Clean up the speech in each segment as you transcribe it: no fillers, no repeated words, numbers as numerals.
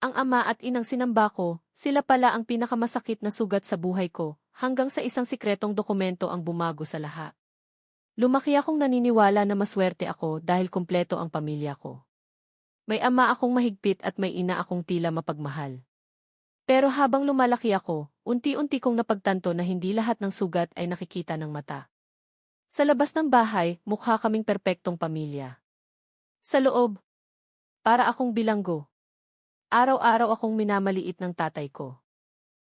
Ang ama at inang sinamba ko, sila pala ang pinakamasakit na sugat sa buhay ko, hanggang sa isang sikretong dokumento ang bumago sa lahat. Lumaki akong naniniwala na maswerte ako dahil kumpleto ang pamilya ko. May ama akong mahigpit at may ina akong tila mapagmahal. Pero habang lumalaki ako, unti-unti kong napagtanto na hindi lahat ng sugat ay nakikita ng mata. Sa labas ng bahay, mukha kaming perpektong pamilya. Sa loob, para akong bilanggo. Araw-araw akong minamaliit ng tatay ko.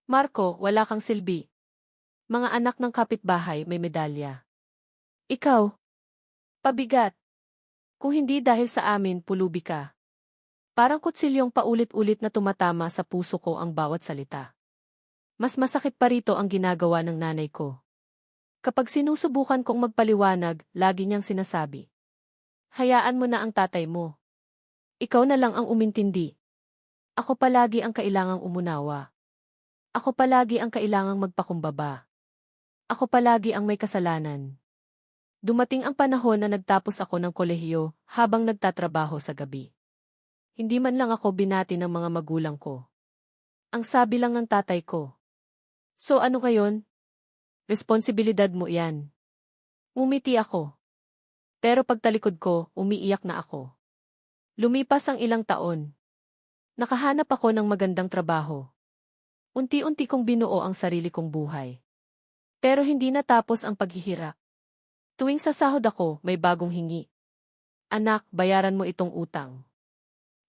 Marco, wala kang silbi. Mga anak ng kapitbahay may medalya. Ikaw, pabigat. Kung hindi dahil sa amin, pulubi ka. Parang kutsilyong paulit-ulit na tumatama sa puso ko ang bawat salita. Mas masakit pa rito ang ginagawa ng nanay ko. Kapag sinusubukan kong magpaliwanag, lagi niyang sinasabi, hayaan mo na ang tatay mo. Ikaw na lang ang umintindi. Ako palagi ang kailangang umunawa. Ako palagi ang kailangang magpakumbaba. Ako palagi ang may kasalanan. Dumating ang panahon na nagtapos ako ng kolehiyo habang nagtatrabaho sa gabi. Hindi man lang ako binati ng mga magulang ko. Ang sabi lang ng tatay ko, so ano ngayon? Responsibilidad mo yan. Umiti ako. Pero pagtalikod ko, umiiyak na ako. Lumipas ang ilang taon. Nakahanap ako ng magandang trabaho. Unti-unti kong binuo ang sarili kong buhay. Pero hindi natapos ang paghihirap. Tuwing sasahod ako, may bagong hingi. Anak, bayaran mo itong utang.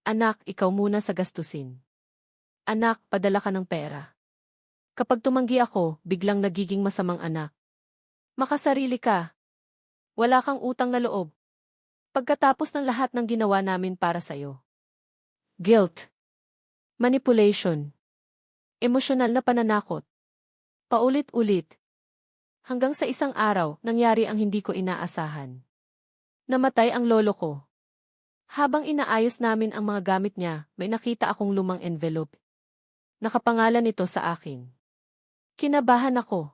Anak, ikaw muna sa gastusin. Anak, padala ka ng pera. Kapag tumanggi ako, biglang nagiging masamang anak. Makasarili ka. Wala kang utang na loob. Pagkatapos ng lahat ng ginawa namin para sa'yo. Guilt. Manipulation. Emosyonal na pananakot. Paulit-ulit. Hanggang sa isang araw, nangyari ang hindi ko inaasahan. Namatay ang lolo ko. Habang inaayos namin ang mga gamit niya, may nakita akong lumang envelope. Nakapangalan ito sa akin. Kinabahan ako.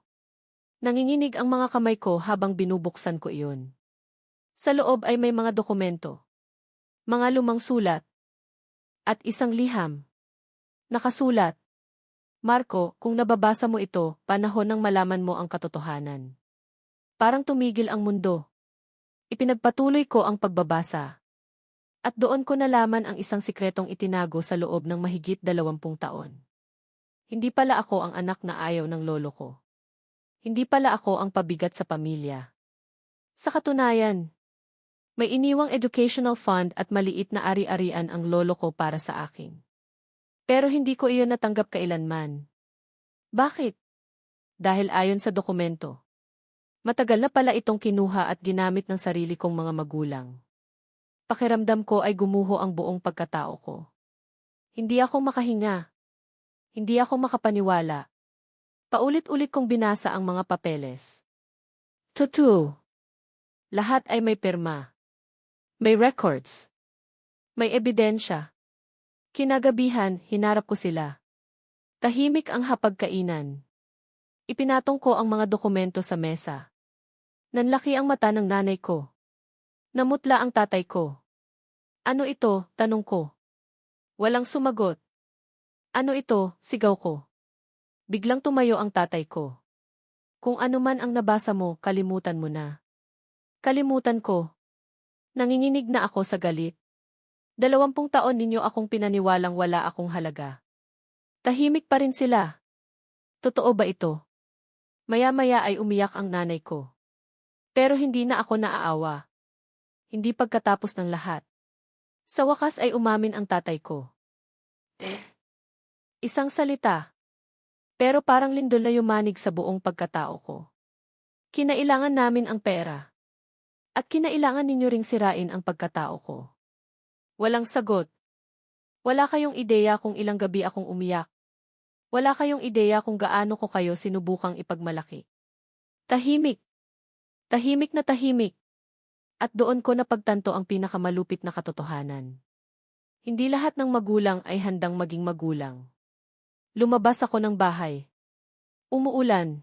Nanginginig ang mga kamay ko habang binubuksan ko iyon. Sa loob ay may mga dokumento. Mga lumang sulat. At isang liham. Nakasulat, Marco, kung nababasa mo ito, panahon nang malaman mo ang katotohanan. Parang tumigil ang mundo. Ipinagpatuloy ko ang pagbabasa. At doon ko nalaman ang isang sikretong itinago sa loob ng mahigit 20 taon. Hindi pala ako ang anak na ayaw ng lolo ko. Hindi pala ako ang pabigat sa pamilya. Sa katunayan, may iniwang educational fund at maliit na ari-arian ang lolo ko para sa akin. Pero hindi ko iyon natanggap kailanman. Bakit? Dahil ayon sa dokumento. Matagal na pala itong kinuha at ginamit ng sarili kong mga magulang. Pakiramdam ko ay gumuho ang buong pagkatao ko. Hindi ako makahinga. Hindi ako makapaniwala. Paulit-ulit kong binasa ang mga papeles. Totoo. Lahat ay may pirma. May records. May ebidensya. Kinagabihan, hinarap ko sila. Tahimik ang hapagkainan. Ipinatong ko ang mga dokumento sa mesa. Nanlaki ang mata ng nanay ko. Namutla ang tatay ko. Ano ito? Tanong ko. Walang sumagot. Ano ito? Sigaw ko. Biglang tumayo ang tatay ko. Kung ano man ang nabasa mo, kalimutan mo na. Kalimutan ko. Nanginginig na ako sa galit. 20 taon ninyo akong pinaniwalang wala akong halaga. Tahimik pa rin sila. Totoo ba ito? Maya-maya ay umiyak ang nanay ko. Pero hindi na ako naaawa. Hindi pagkatapos ng lahat. Sa wakas ay umamin ang tatay ko. Isang salita. Pero parang lindol na yumanig sa buong pagkatao ko. Kinailangan namin ang pera. At kinailangan ninyo ring sirain ang pagkatao ko. Walang sagot. Wala kayong ideya kung ilang gabi akong umiyak. Wala kayong ideya kung gaano ko kayo sinubukang ipagmalaki. Tahimik. Tahimik na tahimik. At doon ko napagtanto ang pinakamalupit na katotohanan. Hindi lahat ng magulang ay handang maging magulang. Lumabas ako ng bahay. Umuulan.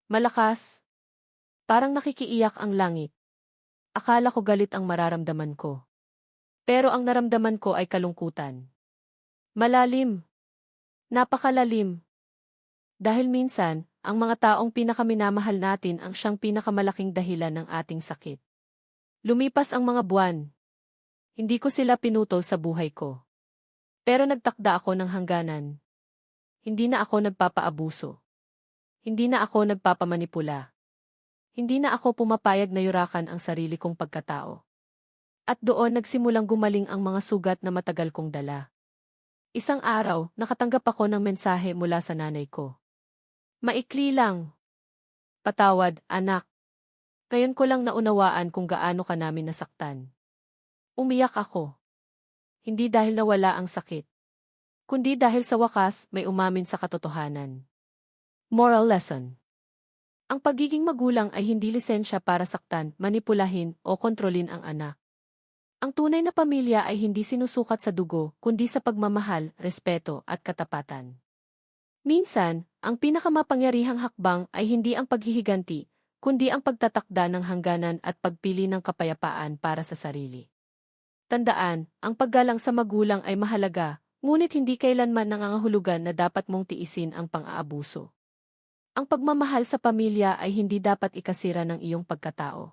Malakas. Parang nakikiiyak ang langit. Akala ko galit ang mararamdaman ko. Pero ang naramdaman ko ay kalungkutan. Malalim. Napakalalim. Dahil minsan, ang mga taong pinakaminamahal natin ang siyang pinakamalaking dahilan ng ating sakit. Lumipas ang mga buwan. Hindi ko sila pinutol sa buhay ko. Pero nagtakda ako ng hangganan. Hindi na ako nagpapaabuso. Hindi na ako nagpapamanipula. Hindi na ako pumapayag na yurakan ang sarili kong pagkatao. At doon nagsimulang gumaling ang mga sugat na matagal kong dala. Isang araw, nakatanggap ako ng mensahe mula sa nanay ko. Maikli lang. Patawad, anak. Ngayon ko lang naunawaan kung gaano ka namin nasaktan. Umiyak ako. Hindi dahil nawala ang sakit, kundi dahil sa wakas may umamin sa katotohanan. Moral lesson. Ang pagiging magulang ay hindi lisensya para saktan, manipulahin o kontrolin ang anak. Ang tunay na pamilya ay hindi sinusukat sa dugo, kundi sa pagmamahal, respeto at katapatan. Minsan, ang pinakamakapangyarihang hakbang ay hindi ang paghihiganti, kundi ang pagtatakda ng hangganan at pagpili ng kapayapaan para sa sarili. Tandaan, ang paggalang sa magulang ay mahalaga, ngunit hindi kailanman nangangahulugan na dapat mong tiisin ang pang-aabuso. Ang pagmamahal sa pamilya ay hindi dapat ikasira ng iyong pagkatao.